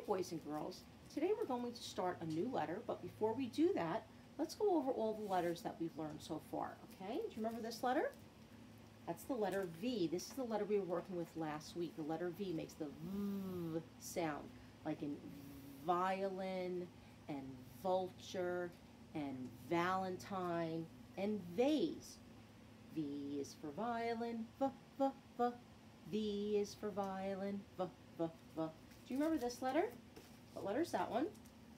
boys and girls, today we're going to start a new letter, but before we do that, let's go over all the letters that we've learned so far, okay? Do you remember this letter? That's the letter V. This is the letter we were working with last week. The letter V makes the V sound, like in violin and vulture and valentine and vase. V is for violin, V, V, V. V is for violin, V, V, V. Do you remember this letter? What letter is that one?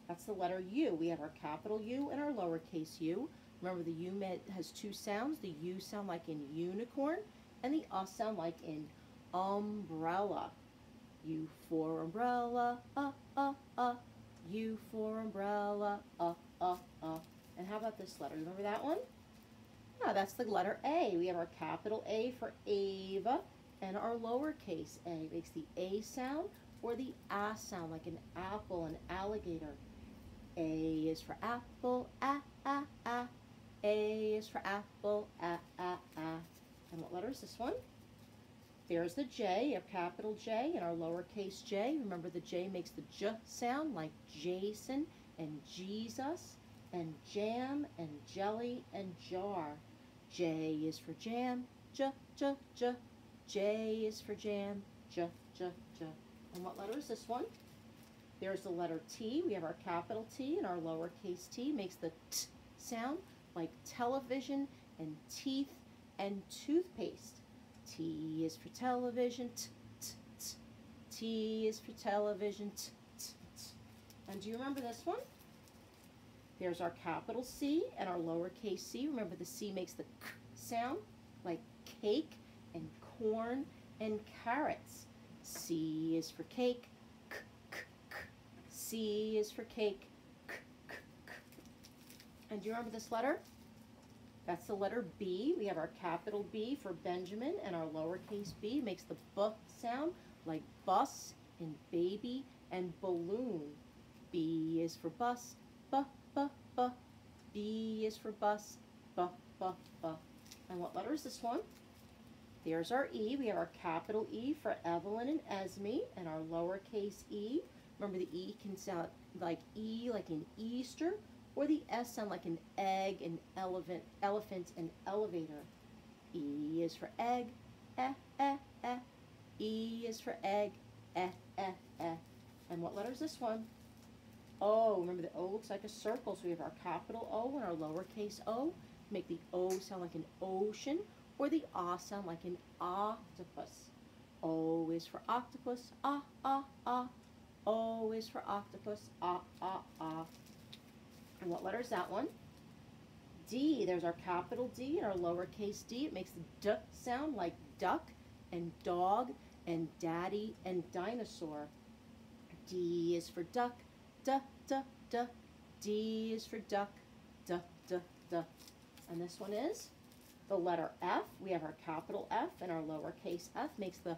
That's the letter U. We have our capital U and our lowercase u. Remember the U has two sounds. The U sound like in unicorn and the sound like in umbrella. U for umbrella, U for umbrella, And how about this letter? Remember that one? Yeah, that's the letter A. We have our capital A for Ava and our lowercase a. Makes the A sound or the A sound like an apple, an alligator. A is for apple, A. A is for apple, A. And what letter is this one? There's the J, a capital J and our lowercase j. Remember the J makes the J sound like Jason and Jesus and jam and jelly and jar. J is for jam, J, J, J. J is for jam, J, J, J. And what letter is this one? There's the letter T. We have our capital T and our lowercase t makes the T sound like television and teeth and toothpaste. T is for television, T, T, T. T is for television, T, T, T. And do you remember this one? There's our capital C and our lowercase c. Remember the C makes the K sound like cake and corn and carrots. C is for cake, K, K, K. C is for cake, K, K, K. And do you remember this letter? That's the letter B. We have our capital B for Benjamin and our lowercase b makes the B sound like bus and baby and balloon. B is for bus, B, B, B. B is for bus, B, B, B. And what letter is this one? There's our E. We have our capital E for Evelyn and Esme and our lowercase e. Remember the E can sound like E, like in Easter, or the S sound like an egg, an elephant, an elevator. E is for egg, E is for egg, And what letter is this one? O. Remember the O looks like a circle, so we have our capital O and our lowercase o. Make the O sound like an ocean, or the A sound like an octopus. O is for octopus, O is for octopus, And what letter is that one? D. There's our capital D and our lowercase d. It makes the D sound like duck and dog and daddy and dinosaur. D is for duck, D, D, D. D is for duck, D, D, D. And this one is the letter F. We have our capital F and our lowercase f makes the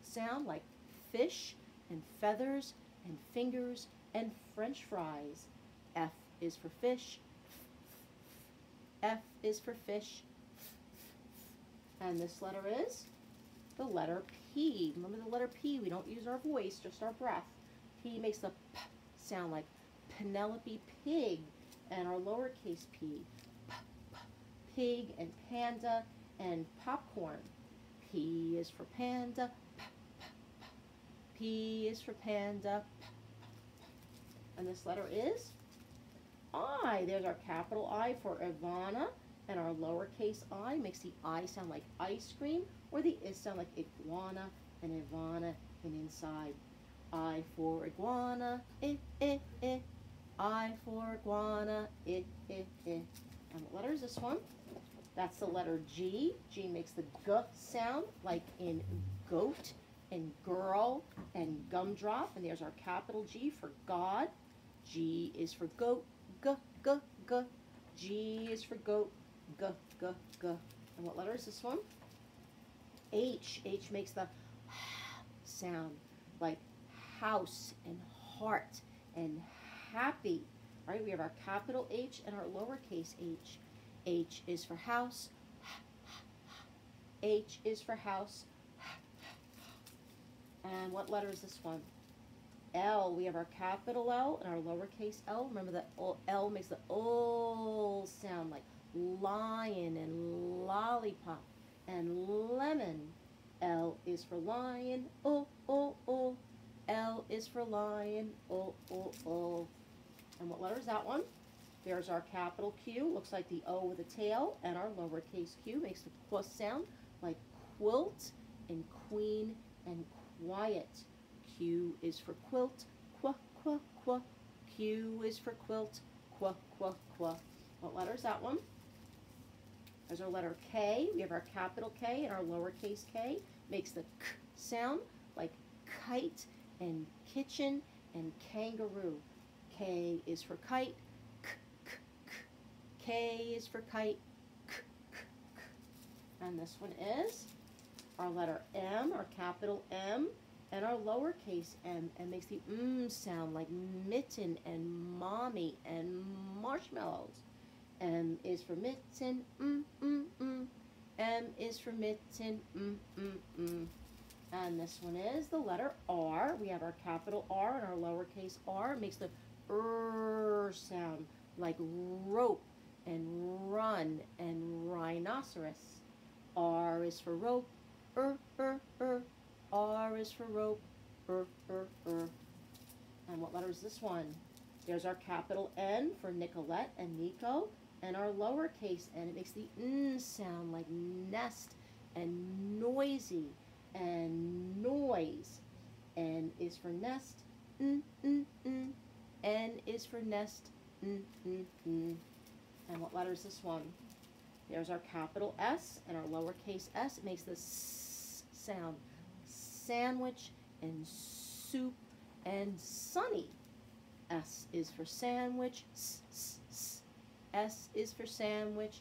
sound like fish and feathers and fingers and French fries. F is for fish, F is for fish, And this letter is the letter P. Remember the letter P, we don't use our voice, just our breath. P makes the P sound like Penelope Pig, and our lowercase p, P, P, pig and panda and popcorn. P is for panda, P, P, P. P is for panda, P, P, P. And this letter is I. There's our capital I for Ivana, and our lowercase I makes the I sound like ice cream, or the I sound like iguana, and Ivana and inside. I for iguana, I. I for iguana, I. And what letter is this one? That's the letter G. G makes the G sound like in goat and girl and gumdrop. And there's our capital G for God. G is for goat, G, G, G. G is for goat, G, G, G. And what letter is this one? H. H makes the sound like house and heart and happy. Right? We have our capital H and our lowercase h. H is for house. H is for house. And what letter is this one? L, we have our capital L and our lowercase l. Remember that L makes the O sound, like lion and lollipop and lemon. L is for lion, O, O, O. L is for lion, O, O, O. And what letter is that one? There's our capital Q, looks like the O with a tail, and our lowercase q makes the Q sound, like quilt and queen and quiet. Q is for quilt, qu, qu, qu. Q is for quilt, qu, qu, qu. What letter is that one? There's our letter K. We have our capital K and our lowercase k. Makes the K sound, like kite and kitchen and kangaroo. K is for kite, K, K, K. K is for kite, K, K, K. And this one is our letter M, our capital M, and our lowercase m, and makes the sound, like mitten and mommy and marshmallows. M is for mitten, M is for mitten, And this one is the letter R. We have our capital R and our lowercase r. It makes the sound, like rope and run and rhinoceros. R is for rope, R is for rope, And what letter is this one? There's our capital N for Nicolette and Nico, and our lowercase n. It makes the n sound, like nest and noisy and noise. N is for nest, N is for nest, And what letter is this one? There's our capital S and our lowercase s. It makes the s sound, sandwich and soup and sunny. S is for sandwich, S is for sandwich,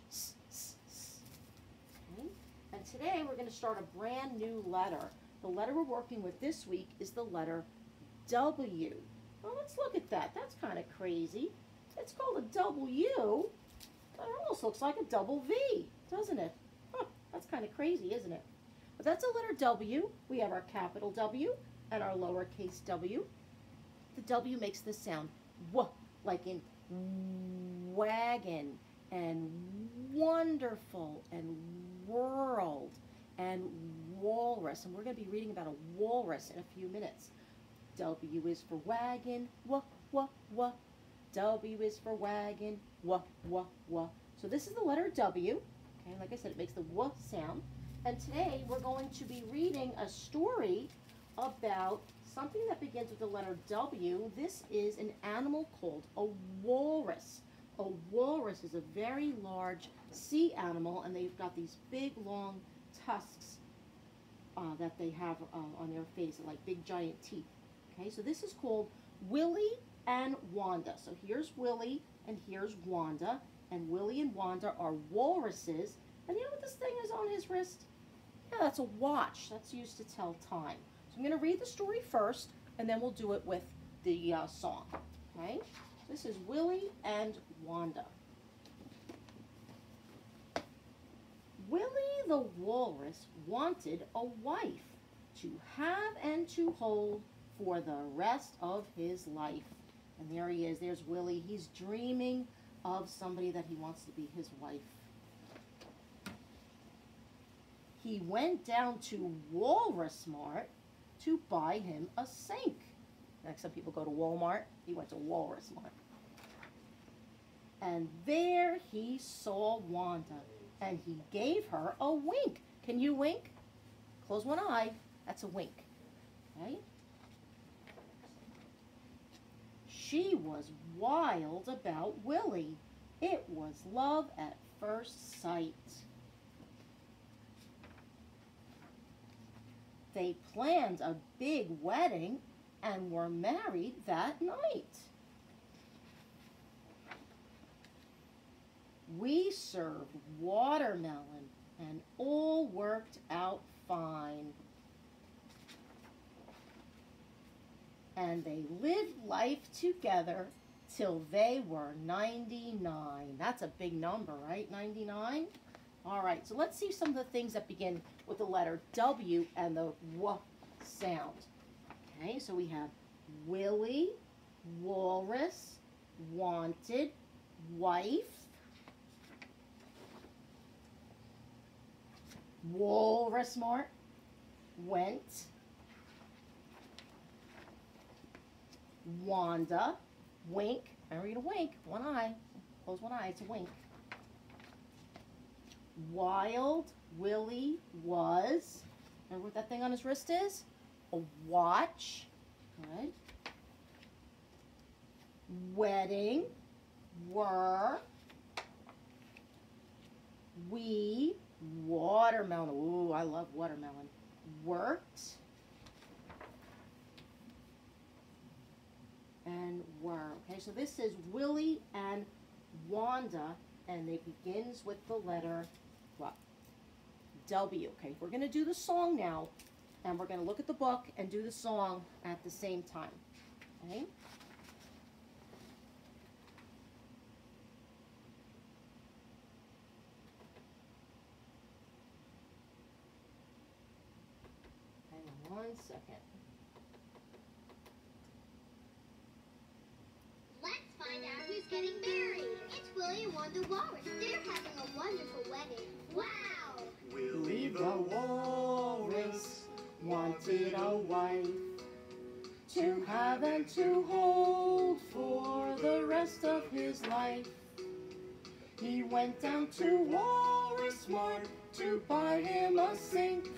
Okay. And today we're going to start a brand new letter. The letter we're working with this week is the letter W. Well, let's look at that. That's kind of crazy. It's called a W. It almost looks like a double V, doesn't it? Huh, that's kind of crazy, isn't it? But that's a letter W. We have our capital W and our lowercase w. The W makes this sound, W, like in wagon and wonderful and world and walrus. And we're going to be reading about a walrus in a few minutes. W is for wagon, W, W, W. W is for wagon, W, W, W. So this is the letter W. Okay, like I said, it makes the W sound. And today we're going to be reading a story about something that begins with the letter W. This is an animal called a walrus. A walrus is a very large sea animal, and they've got these big, long tusks that they have on their face, like big, giant teeth. Okay, so this is called Willie and Wanda. So here's Willie and here's Wanda, and Willie and Wanda are walruses. And you know what this thing is on his wrist? Yeah, that's a watch. That's used to tell time. So I'm going to read the story first, and then we'll do it with the song. Okay? This is Willie and Wanda. Willie the walrus wanted a wife to have and to hold for the rest of his life. And there he is. There's Willie. He's dreaming of somebody that he wants to be his wife. He went down to Walrus Mart to buy him a sink. Like some people go to Walmart. He went to Walrus Mart. And there he saw Wanda, and he gave her a wink. Can you wink? Close one eye. That's a wink. Okay? She was wild about Willie. It was love at first sight. They planned a big wedding and were married that night. We served watermelon and all worked out fine. And they lived life together till they were 99. That's a big number, right? 99? All right, so let's see some of the things that begin with the letter W and the W sound. Okay, so we have Willie, walrus, wanted, wife. Walrus mark, went. Wanda, wink. Remember, you to wink. One eye. Close one eye. It's a wink. Wild, Willie was. Remember what that thing on his wrist is? A watch. Good. Wedding, were. We, watermelon. Ooh, I love watermelon. Worked. And were. Okay, so this is Willie and Wanda, and it begins with the letter what? W. Okay, we're going to do the song now, and we're going to look at the book and do the song at the same time. Okay? Hang on 1 second. Let's find out who's getting married. It's Willie and Wanda Walrus. They're having a wonderful wedding. Wow! Willie the walrus wanted a wife To have and to hold for the rest of his life. He went down to Walrus Mart to buy him a sink.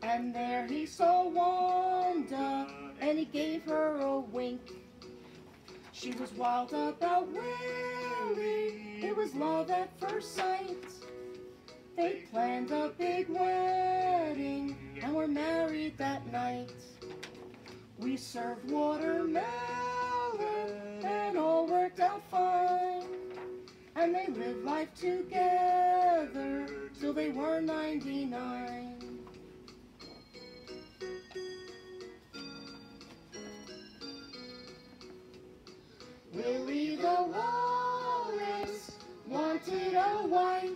And there he saw Wanda, and he gave her a wink. She was wild about Willie, it was love at first sight. They planned a big wedding, and were married that night. We served watermelon, and all worked out fine. And they lived life together, till they were 99. Willie the walrus wanted a wife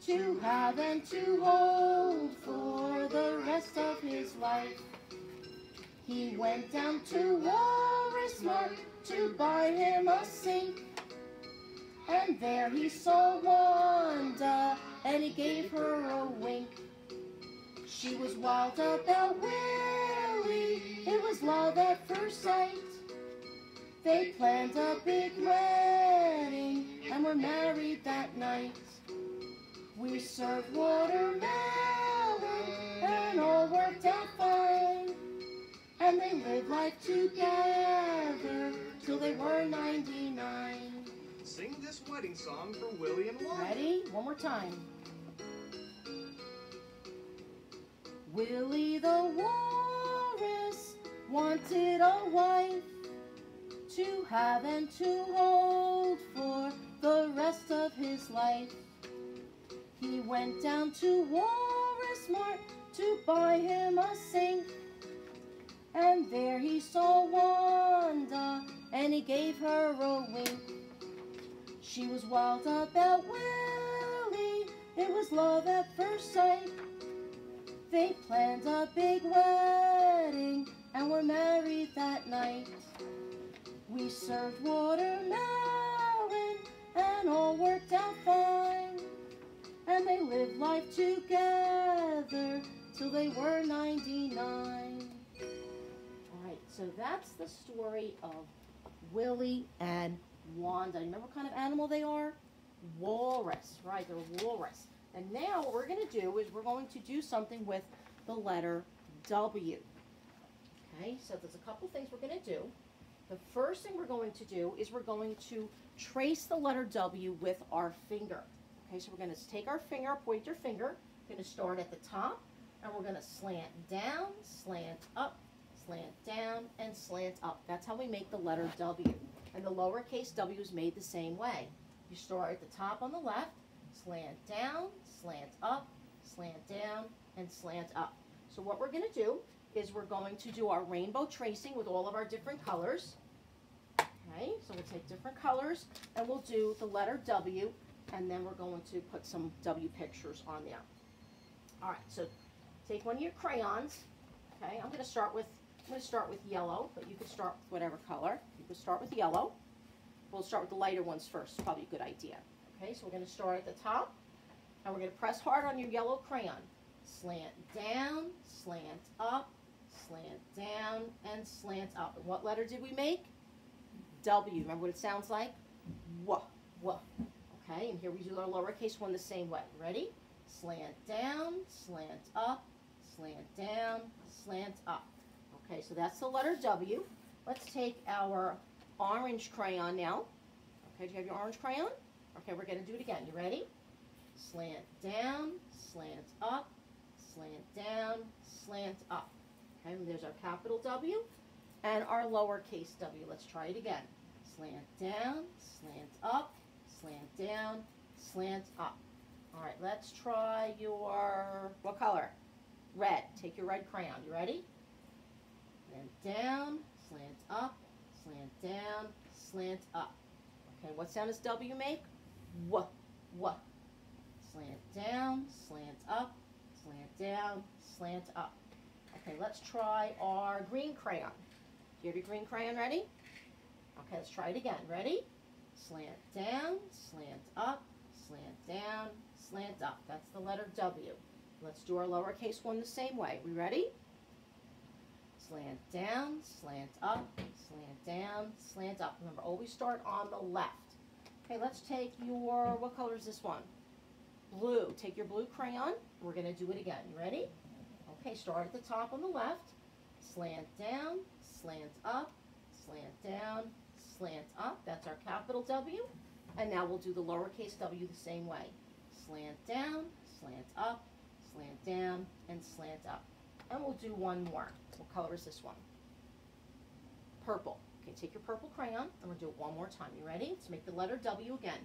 to have and to hold for the rest of his life. He went down to Walrus Mart to buy him a sink. And there he saw Wanda, and he gave her a wink. She was wild about Willie, it was love at first sight. They planned a big wedding, and were married that night. We served watermelon, and all worked out fine. And they lived life together, till they were 99. Sing this wedding song for Willie and Wanda. Ready? One more time. Willie the walrus wanted a wife to have and to hold for the rest of his life. He went down to Walrus Mart to buy him a sink. And there he saw Wanda, and he gave her a wink. She was wild about Willie, it was love at first sight. They planned a big wedding, and were married that night. We served watermelon, and all worked out fine. And they lived life together, till they were 99. Alright, so that's the story of Willie and Wanda. You remember what kind of animal they are? Walrus, right, they're walrus. And now what we're going to do is we're going to do something with the letter W. Okay, so there's a couple things we're going to do. The first thing we're going to do is we're going to trace the letter W with our finger. Okay, so we're going to take our finger, point your finger. We're going to start at the top, and we're going to slant down, slant up, slant down, and slant up. That's how we make the letter W. And the lowercase w is made the same way. You start at the top on the left, slant down, slant up, slant down, and slant up. So what we're going to do is we're going to do our rainbow tracing with all of our different colors. Okay, so we'll take different colors, and we'll do the letter W, and then we're going to put some W pictures on there. All right, so take one of your crayons. Okay, I'm going to start with I'm going to start with yellow, but you can start with whatever color. You can start with yellow. We'll start with the lighter ones first. Probably a good idea. Okay, so we're going to start at the top, and we're going to press hard on your yellow crayon. Slant down, slant up, slant down, and slant up. And what letter did we make? W. Remember what it sounds like? W. W. Okay, and here we do our lowercase one the same way. Ready? Slant down, slant up, slant down, slant up. Okay, so that's the letter W. Let's take our orange crayon now. Okay, do you have your orange crayon? Okay, we're going to do it again. You ready? Slant down, slant up, slant down, slant up. Okay, and there's our capital W and our lowercase w. Let's try it again. Slant down, slant up, slant down, slant up. All right, let's try your, what color? Red. Take your red crayon. You ready? Slant down, slant up, slant down, slant up. Okay, what sound does W make? W, w. Slant down, slant up, slant down, slant up. Okay, let's try our green crayon. Do you have your green crayon ready? Okay, let's try it again. Ready? Slant down, slant up, slant down, slant up. That's the letter W. Let's do our lowercase one the same way. We ready? Slant down, slant up, slant down, slant up. Remember, always start on the left. Okay, let's take your, what color is this one? Blue. Take your blue crayon. We're going to do it again. You ready? Okay, start at the top on the left. Slant down, slant up, slant down, slant up. That's our capital W. And now we'll do the lowercase w the same way. Slant down, slant up, slant down, and slant up. And we'll do one more. What color is this one? Purple. Okay, take your purple crayon, and we'll do it one more time. You ready? Let's make the letter W again.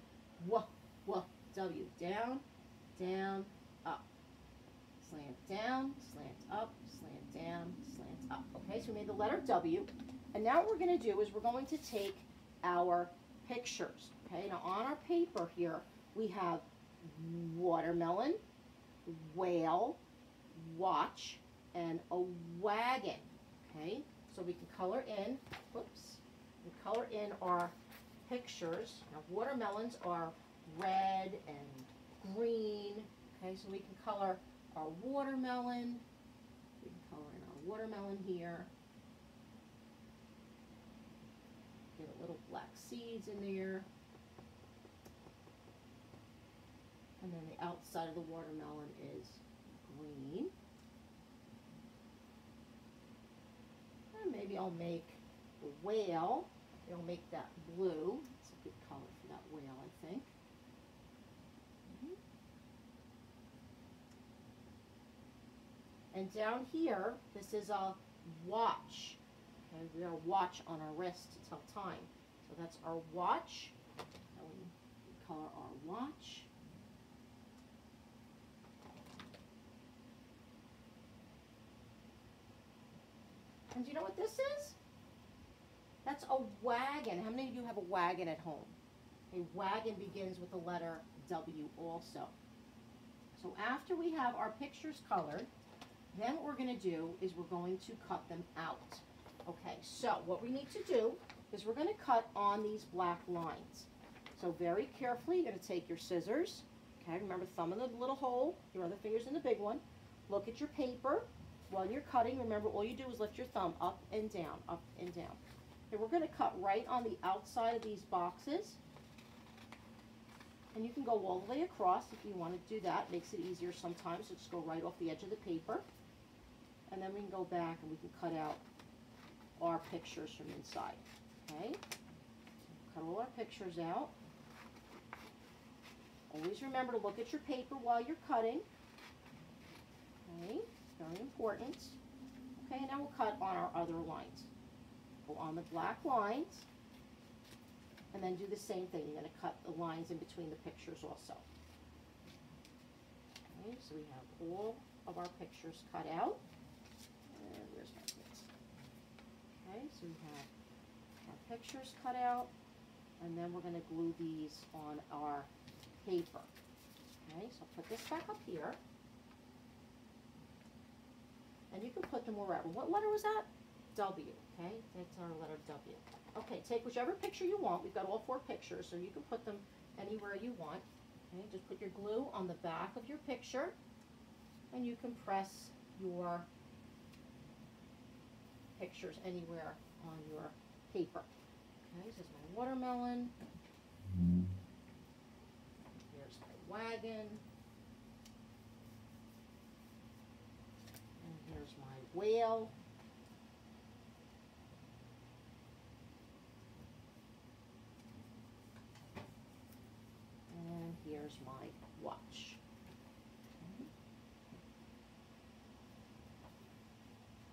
W, W, W. Down, down, up. Slant down, slant up, slant down, slant up. Okay, so we made the letter W. And now what we're going to do is we're going to take our pictures. Okay, now on our paper here, we have watermelon, whale, watch, and a wagon. Okay, so we can color in, whoops, we color in our pictures. Now watermelons are red and green. Okay, so we can color our watermelon. We can color in our watermelon here. Get a little black seeds in there. And then the outside of the watermelon is green. And maybe I'll make the whale. I'll make that blue. It's a good color for that whale, I think. And down here, this is a watch. Okay, we have a watch on our wrist to tell time. So that's our watch. And we color our watch. And do you know what this is? That's a wagon. How many of you have a wagon at home? A wagon begins with the letter W also. So after we have our pictures colored, then what we're going to do is we're going to cut them out. Okay, so what we need to do is we're going to cut on these black lines. So very carefully, you're going to take your scissors. Okay, remember, thumb in the little hole, your other finger's in the big one. Look at your paper. While you're cutting, remember, all you do is lift your thumb up and down, up and down. And we're going to cut right on the outside of these boxes. And you can go all the way across if you want to do that. It makes it easier sometimes. So just go right off the edge of the paper. And then we can go back and we can cut out our pictures from inside. Okay? Cut all our pictures out. Always remember to look at your paper while you're cutting. Okay? Very important. Okay, now we'll cut on our other lines. Go on the black lines. And then do the same thing. You're going to cut the lines in between the pictures also. Okay, so we have all of our pictures cut out. And where's my bits? Okay, so we have our pictures cut out. And then we're going to glue these on our paper. Okay, so I'll put this back up here. And you can put them wherever. What letter was that? W, okay? That's our letter W. Okay, take whichever picture you want. We've got all 4 pictures, so you can put them anywhere you want. Okay, just put your glue on the back of your picture, and you can press your pictures anywhere on your paper. Okay, this is my watermelon. Here's my wagon. And here's my whale. And here's my watch. Okay.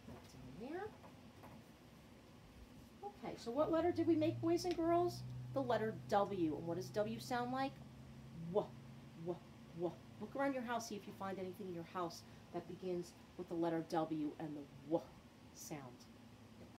That's in there. Okay, so what letter did we make, boys and girls? The letter W. And what does W sound like? W, w, w. Look around your house, see if you find anything in your house that begins with the letter W and the W sound.